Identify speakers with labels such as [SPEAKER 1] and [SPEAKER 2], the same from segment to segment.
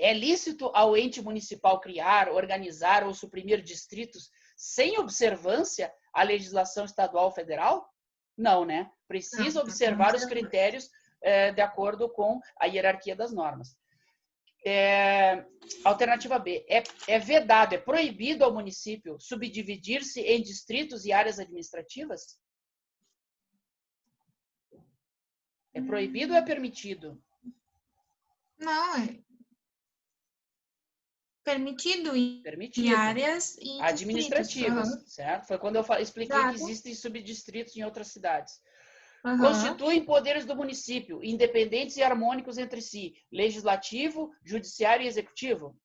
[SPEAKER 1] É lícito ao ente municipal criar, organizar ou suprimir distritos sem observância à legislação estadual ou federal? Não, né? Precisa observar os critérios de acordo com a hierarquia das normas. Alternativa B. É vedado, é proibido ao município subdividir-se em distritos e áreas administrativas? É proibido ou é permitido?
[SPEAKER 2] Não, é permitido em áreas e
[SPEAKER 1] administrativas, certo? Foi quando eu expliquei que existem subdistritos em outras cidades. Constituem poderes do município, independentes e harmônicos entre si, legislativo, judiciário e executivo?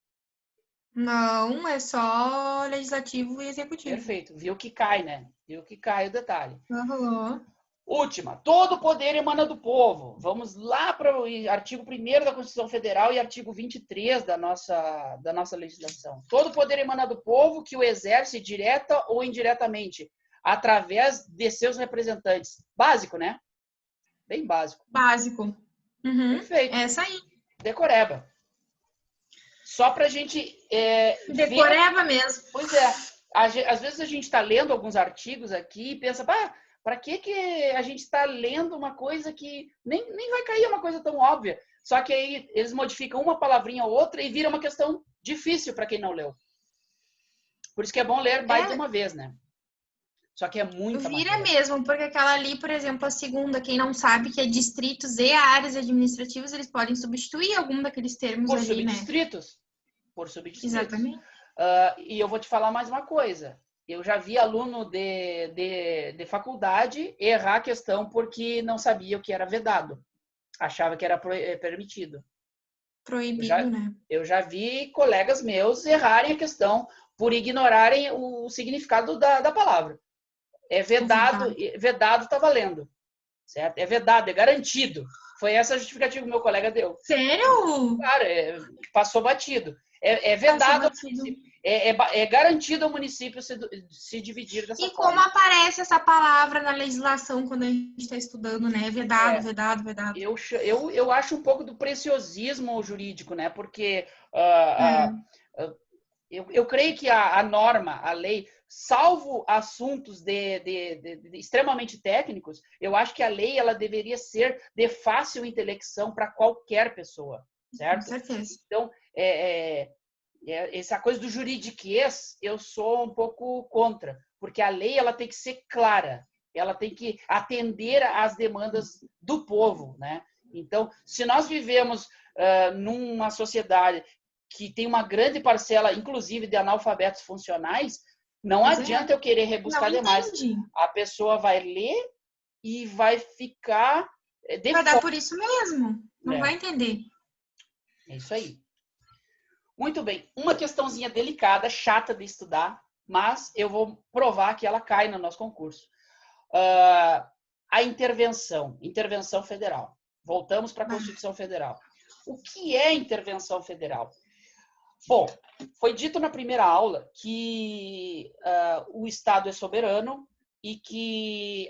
[SPEAKER 2] Não, é só legislativo e executivo.
[SPEAKER 1] Perfeito. Viu que cai, né? Viu que cai o detalhe.
[SPEAKER 2] Uhum.
[SPEAKER 1] Última. Todo poder emana do povo. Vamos lá para o artigo 1º da Constituição Federal e artigo 23 da nossa legislação. Todo poder emana do povo que o exerce direta ou indiretamente, através de seus representantes. Básico, né? Bem básico.
[SPEAKER 2] Básico. Uhum.
[SPEAKER 1] Perfeito.
[SPEAKER 2] Essa aí.
[SPEAKER 1] Decoreba. Só para a gente
[SPEAKER 2] Decoreba mesmo.
[SPEAKER 1] Pois é. Às vezes a gente está lendo alguns artigos aqui e pensa, para que a gente está lendo uma coisa que nem vai cair uma coisa tão óbvia? Só que aí eles modificam uma palavrinha ou outra e vira uma questão difícil para quem não leu. Por isso que é bom ler mais de uma vez, né? Só que é muita
[SPEAKER 2] Vira mesmo, porque aquela ali, por exemplo, a segunda, quem não sabe que é distritos e áreas administrativas, eles podem substituir algum daqueles termos
[SPEAKER 1] por
[SPEAKER 2] ali,
[SPEAKER 1] subdistritos.
[SPEAKER 2] né?
[SPEAKER 1] Por subdistritos.
[SPEAKER 2] Exatamente.
[SPEAKER 1] E eu vou te falar mais uma coisa. Eu já vi aluno de faculdade errar a questão porque não sabia o que era vedado. Achava que era permitido.
[SPEAKER 2] Proibido, né?
[SPEAKER 1] Eu já vi colegas meus errarem a questão por ignorarem o significado da palavra. É vedado, vedado tá valendo. Certo? É vedado, é garantido. Foi essa a justificativa que meu colega deu.
[SPEAKER 2] Sério?
[SPEAKER 1] Claro, passou batido. É vedado, é garantido ao município se dividir dessa forma.
[SPEAKER 2] E como aparece essa palavra na legislação quando a gente está estudando, né? Vedado, vedado, vedado.
[SPEAKER 1] Eu acho um pouco do preciosismo jurídico, né? Porque eu creio que a norma, a lei, salvo assuntos de extremamente técnicos, eu acho que a lei ela deveria ser de fácil intelecção para qualquer pessoa, certo?
[SPEAKER 2] Com certeza.
[SPEAKER 1] Então, essa coisa do juridiquês, eu sou um pouco contra, porque a lei ela tem que ser clara, ela tem que atender às demandas do povo, né? Então, se nós vivemos numa sociedade que tem uma grande parcela, inclusive, de analfabetos funcionais, não adianta eu querer rebuscar demais. A pessoa vai ler e vai ficar...
[SPEAKER 2] vai dar por isso mesmo. Não vai entender.
[SPEAKER 1] É isso aí. Muito bem. Uma questãozinha delicada, chata de estudar, mas eu vou provar que ela cai no nosso concurso. A intervenção federal. Voltamos para a Constituição Federal. O que é intervenção federal? Bom, foi dito na primeira aula que o Estado é soberano e que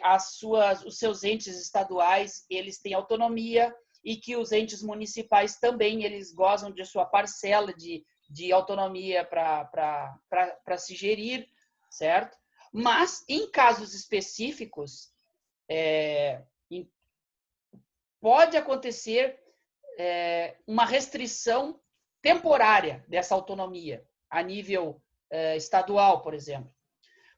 [SPEAKER 1] os seus entes estaduais eles têm autonomia e que os entes municipais também eles gozam de sua parcela de autonomia para se gerir, certo? Mas, em casos específicos, pode acontecer uma restrição temporária dessa autonomia a nível estadual, por exemplo.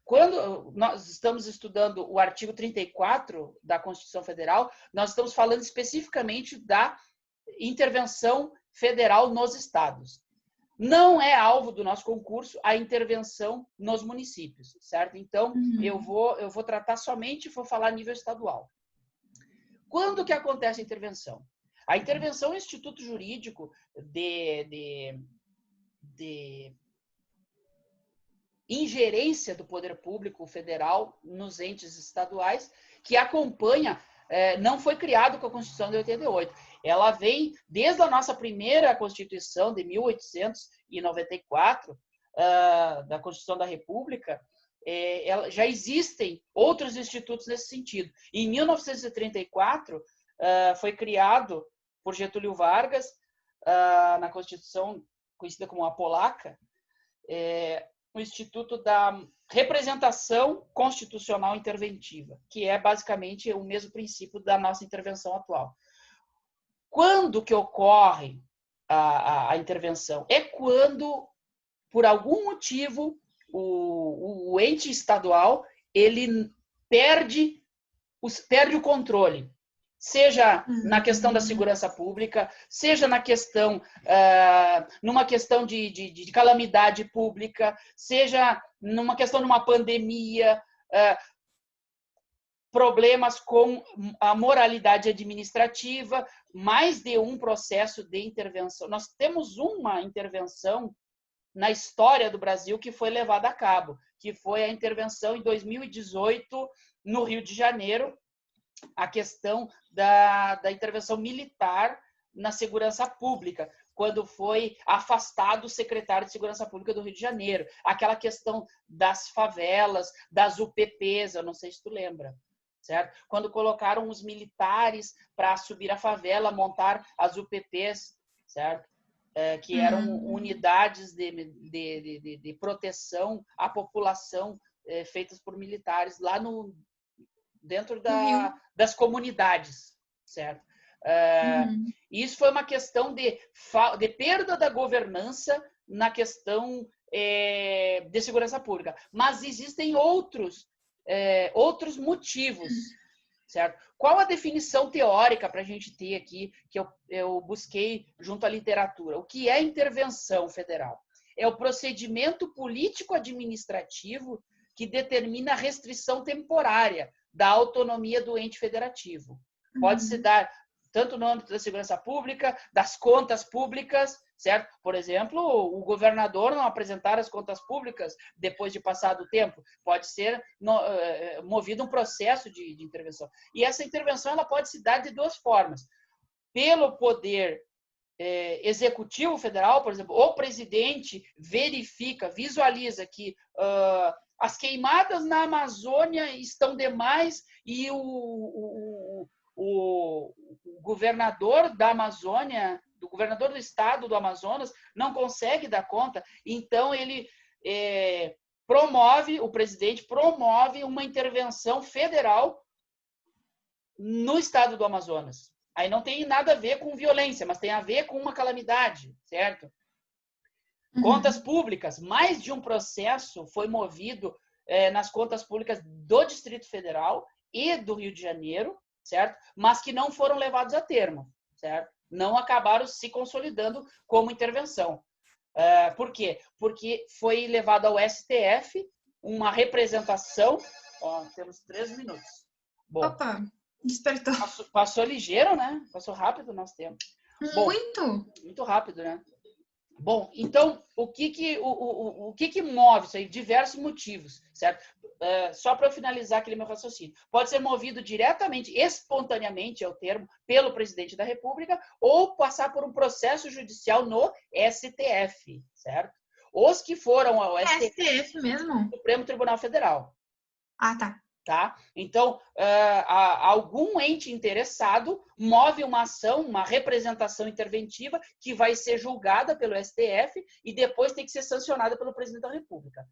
[SPEAKER 1] Quando nós estamos estudando o artigo 34 da Constituição Federal, nós estamos falando especificamente da intervenção federal nos estados. Não é alvo do nosso concurso a intervenção nos municípios, certo? Então, eu vou tratar somente, vou falar a nível estadual. Quando que acontece a intervenção? A intervenção é um instituto jurídico de ingerência do poder público federal nos entes estaduais, que acompanha, não foi criado com a Constituição de 88. Ela vem desde a nossa primeira Constituição, de 1894, da Constituição da República, já existem outros institutos nesse sentido. Em 1934, foi criado por Getúlio Vargas na Constituição, conhecida como a polaca, o Instituto da Representação Constitucional Interventiva, que é basicamente o mesmo princípio da nossa intervenção atual. Quando que ocorre a intervenção? É quando, por algum motivo, o ente estadual ele perde o controle, seja na questão da segurança pública, seja na questão, numa questão de calamidade pública, seja numa questão de uma pandemia, problemas com a moralidade administrativa, mais de um processo de intervenção. Nós temos uma intervenção na história do Brasil que foi levada a cabo, que foi a intervenção em 2018 no Rio de Janeiro, a questão da intervenção militar na segurança pública, quando foi afastado o secretário de Segurança Pública do Rio de Janeiro. Aquela questão das favelas, das UPPs, eu não sei se tu lembra, certo? Quando colocaram os militares para subir a favela, montar as UPPs, certo? Que eram unidades de proteção à população feitas por militares lá dentro das comunidades, certo? Isso foi uma questão de perda da governança na questão de segurança pública. Mas existem outros motivos, certo? Qual a definição teórica para a gente ter aqui, que eu busquei junto à literatura? O que é intervenção federal? É o procedimento político-administrativo que determina a restrição temporária da autonomia do ente federativo. Pode se dar tanto no âmbito da segurança pública, das contas públicas, certo? Por exemplo, o governador não apresentar as contas públicas depois de passado o tempo. Pode ser movido um processo de intervenção. E essa intervenção ela pode se dar de duas formas. Pelo poder executivo federal, por exemplo, o presidente visualiza que as queimadas na Amazônia estão demais e o governador da Amazônia, do governador do estado do Amazonas, não consegue dar conta. Então, ele o presidente promove uma intervenção federal no estado do Amazonas. Aí não tem nada a ver com violência, mas tem a ver com uma calamidade, certo? Contas públicas, mais de um processo foi movido nas contas públicas do Distrito Federal e do Rio de Janeiro, certo? Mas que não foram levados a termo, certo? Não acabaram se consolidando como intervenção. Por quê? Porque foi levado ao STF uma representação... temos 3 minutos. Bom,
[SPEAKER 2] opa, despertou.
[SPEAKER 1] Passou ligeiro, né? Passou rápido o nosso tempo. Muito rápido, né? Bom, então, o que move isso aí? Diversos motivos, certo? Só para eu finalizar aquele meu raciocínio. Pode ser movido diretamente, espontaneamente, é o termo, pelo presidente da República, ou passar por um processo judicial no STF, certo? Os que foram ao
[SPEAKER 2] STF mesmo?
[SPEAKER 1] Supremo Tribunal Federal.
[SPEAKER 2] Ah, tá.
[SPEAKER 1] Tá? Então, algum ente interessado move uma ação, uma representação interventiva que vai ser julgada pelo STF e depois tem que ser sancionada pelo presidente da República.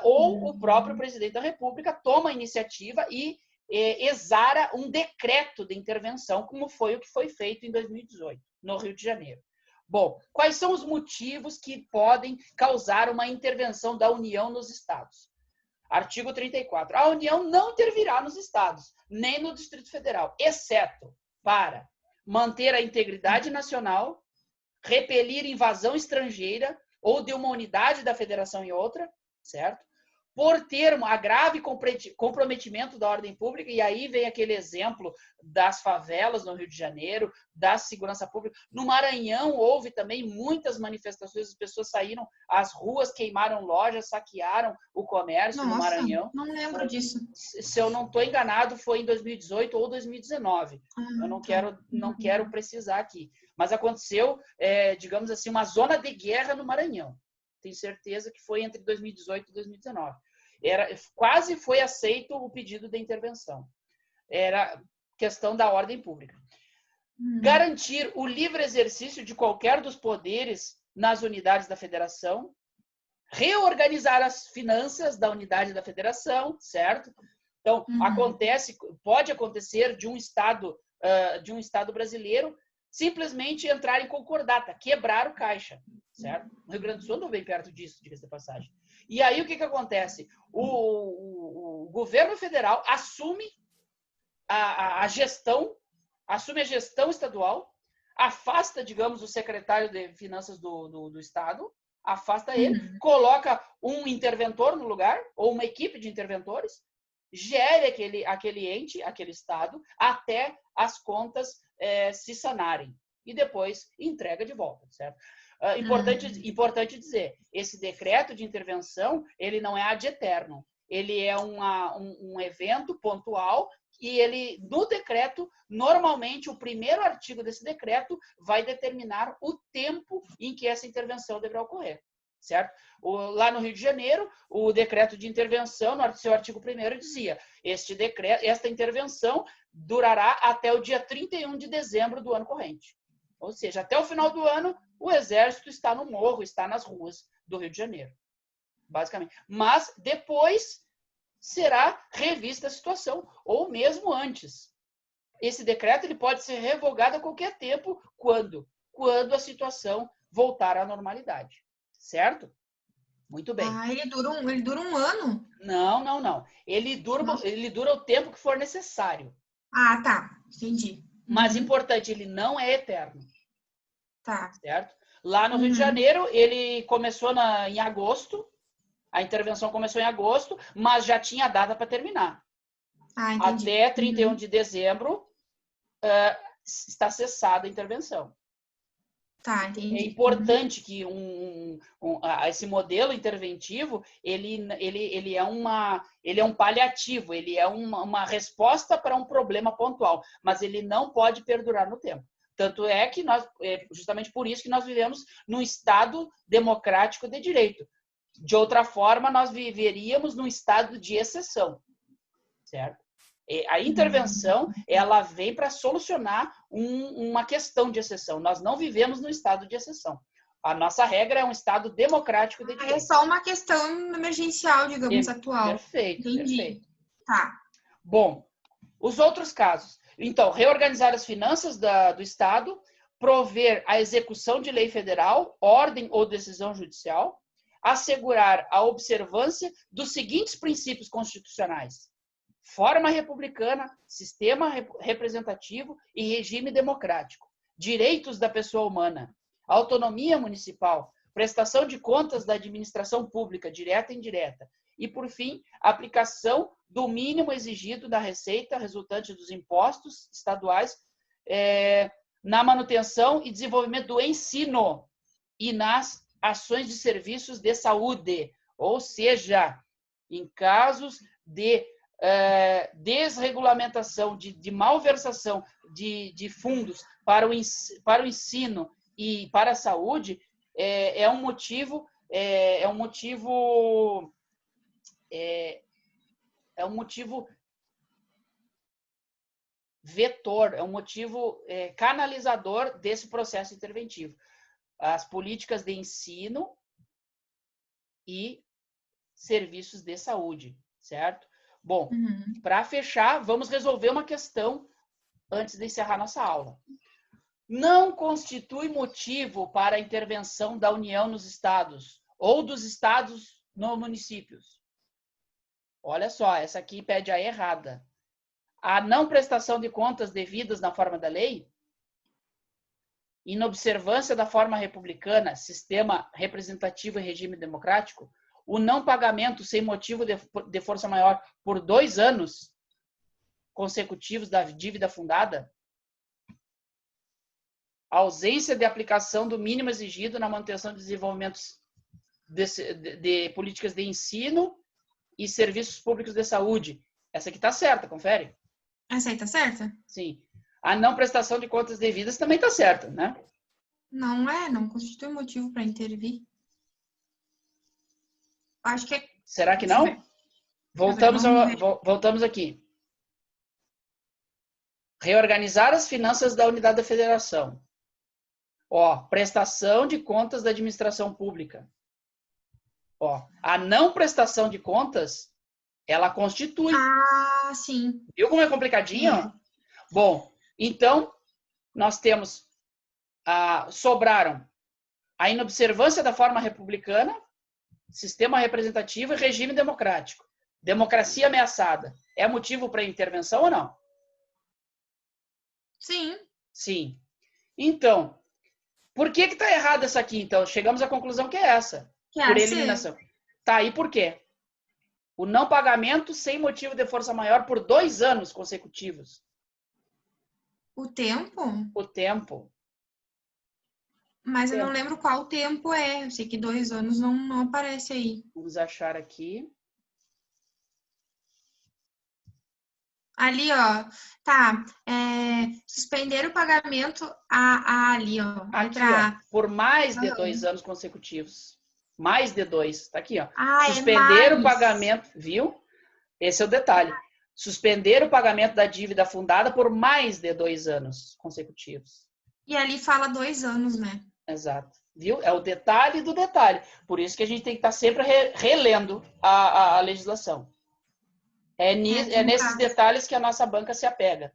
[SPEAKER 1] Ou o próprio presidente da República toma a iniciativa e exara um decreto de intervenção, como foi o que foi feito em 2018, no Rio de Janeiro. Bom, quais são os motivos que podem causar uma intervenção da União nos estados? Artigo 34. A União não intervirá nos estados, nem no Distrito Federal, exceto para manter a integridade nacional, repelir invasão estrangeira ou de uma unidade da federação em outra, certo? Por termo a grave comprometimento da ordem pública, e aí vem aquele exemplo das favelas no Rio de Janeiro, da segurança pública. No Maranhão houve também muitas manifestações, as pessoas saíram às ruas, queimaram lojas, saquearam o comércio. Nossa, no Maranhão.
[SPEAKER 2] Não lembro disso.
[SPEAKER 1] Se eu não estou enganado, foi em 2018 ou 2019. Eu não quero precisar aqui. Mas aconteceu, digamos assim, uma zona de guerra no Maranhão. Tenho certeza que foi entre 2018 e 2019. Quase foi aceito o pedido de intervenção. Era questão da ordem pública. Garantir o livre exercício de qualquer dos poderes nas unidades da federação. Reorganizar as finanças da unidade da federação, certo? Então, pode acontecer de um estado brasileiro simplesmente entrar em concordata, quebrar o caixa, certo? O Rio Grande do Sul andou bem perto disso, diga-se de passagem. E aí, o que acontece? O governo federal assume a gestão estadual, afasta, digamos, o secretário de finanças do estado, afasta ele, coloca um interventor no lugar, ou uma equipe de interventores, gere aquele ente, aquele estado, até as contas se sanarem. E depois entrega de volta, certo? Importante dizer, esse decreto de intervenção, ele não é ad eternum. Ele é um evento pontual e ele, no decreto, normalmente, o primeiro artigo desse decreto vai determinar o tempo em que essa intervenção deverá ocorrer, certo? Lá no Rio de Janeiro, o decreto de intervenção, no seu artigo 1º, dizia: esta intervenção durará até o dia 31 de dezembro do ano corrente. Ou seja, até o final do ano, o Exército está no morro, está nas ruas do Rio de Janeiro, basicamente. Mas depois será revista a situação, ou mesmo antes. Esse decreto ele pode ser revogado a qualquer tempo, quando a situação voltar à normalidade, certo? Muito bem.
[SPEAKER 2] Ele dura um ano?
[SPEAKER 1] Não. Ele dura o tempo que for necessário.
[SPEAKER 2] Ah, tá. Entendi.
[SPEAKER 1] Mas importante, ele não é eterno.
[SPEAKER 2] Tá.
[SPEAKER 1] Certo? Lá no Rio de Janeiro, ele começou em agosto. A intervenção começou em agosto, mas já tinha data para terminar. Até 31 de dezembro está cessada a intervenção.
[SPEAKER 2] Tá, entendi.
[SPEAKER 1] É importante que esse modelo interventivo ele é um paliativo, ele é uma resposta para um problema pontual, mas ele não pode perdurar no tempo. Tanto é que justamente por isso que nós vivemos num Estado democrático de direito. De outra forma, nós viveríamos num estado de exceção, certo? A intervenção, ela vem para solucionar uma questão de exceção. Nós não vivemos num estado de exceção. A nossa regra é um estado democrático de direito.
[SPEAKER 2] É só uma questão emergencial, digamos, atual.
[SPEAKER 1] Perfeito,
[SPEAKER 2] entendi.
[SPEAKER 1] Perfeito.
[SPEAKER 2] Tá.
[SPEAKER 1] Bom, os outros casos. Então, reorganizar as finanças do Estado, prover a execução de lei federal, ordem ou decisão judicial, assegurar a observância dos seguintes princípios constitucionais: forma republicana, sistema representativo e regime democrático, direitos da pessoa humana, autonomia municipal, prestação de contas da administração pública, direta e indireta, e, por fim, aplicação do mínimo exigido da receita resultante dos impostos estaduais na manutenção e desenvolvimento do ensino e nas ações de serviços de saúde, ou seja, em casos de desregulamentação, de malversação de fundos para o ensino e para a saúde, é um motivo vetor, é um motivo canalizador desse processo interventivo. As políticas de ensino e serviços de saúde, certo? Bom, para fechar, vamos resolver uma questão antes de encerrar nossa aula. Não constitui motivo para a intervenção da União nos estados ou dos estados nos municípios. Olha só, essa aqui pede a errada. A não prestação de contas devidas na forma da lei, inobservância da forma republicana, sistema representativo e regime democrático, o não pagamento sem motivo de força maior por 2 anos consecutivos da dívida fundada, a ausência de aplicação do mínimo exigido na manutenção de desenvolvimentos de políticas de ensino e serviços públicos de saúde. Essa aqui está certa, confere?
[SPEAKER 2] Essa aí tá certa?
[SPEAKER 1] Sim. A não prestação de contas devidas também está certa, né?
[SPEAKER 2] Não constitui motivo para intervir. Acho que é...
[SPEAKER 1] Será que não? Voltamos aqui. reorganizar as finanças da unidade da federação. Ó, prestação de contas da administração pública. Ó, a não prestação de contas, ela constitui.
[SPEAKER 2] Ah, sim.
[SPEAKER 1] Viu como é complicadinho?
[SPEAKER 2] É.
[SPEAKER 1] Bom, então, nós temos, sobraram a inobservância da forma republicana, sistema representativo e regime democrático. Democracia ameaçada. É motivo para intervenção ou não?
[SPEAKER 2] Sim.
[SPEAKER 1] Sim. Então, por que está errado essa aqui? Então, chegamos à conclusão que é essa. Por eliminação. Tá, aí por quê? O não pagamento sem motivo de força maior por 2 anos consecutivos.
[SPEAKER 2] O tempo?
[SPEAKER 1] O tempo.
[SPEAKER 2] Mas eu não lembro qual tempo é. Eu sei que 2 anos não aparece aí.
[SPEAKER 1] Vamos achar aqui.
[SPEAKER 2] Ali, ó. Tá. Suspender o pagamento ali, ó.
[SPEAKER 1] Aqui, ó. Por mais de 2 anos consecutivos. Mais de 2. Tá aqui, ó. Suspender o pagamento. Viu? Esse é o detalhe. Suspender o pagamento da dívida fundada por mais de 2 anos consecutivos.
[SPEAKER 2] E ali fala 2 anos, né?
[SPEAKER 1] Exato. Viu? É o detalhe do detalhe. Por isso que a gente tem que estar sempre relendo a legislação. É nesses detalhes que a nossa banca se apega.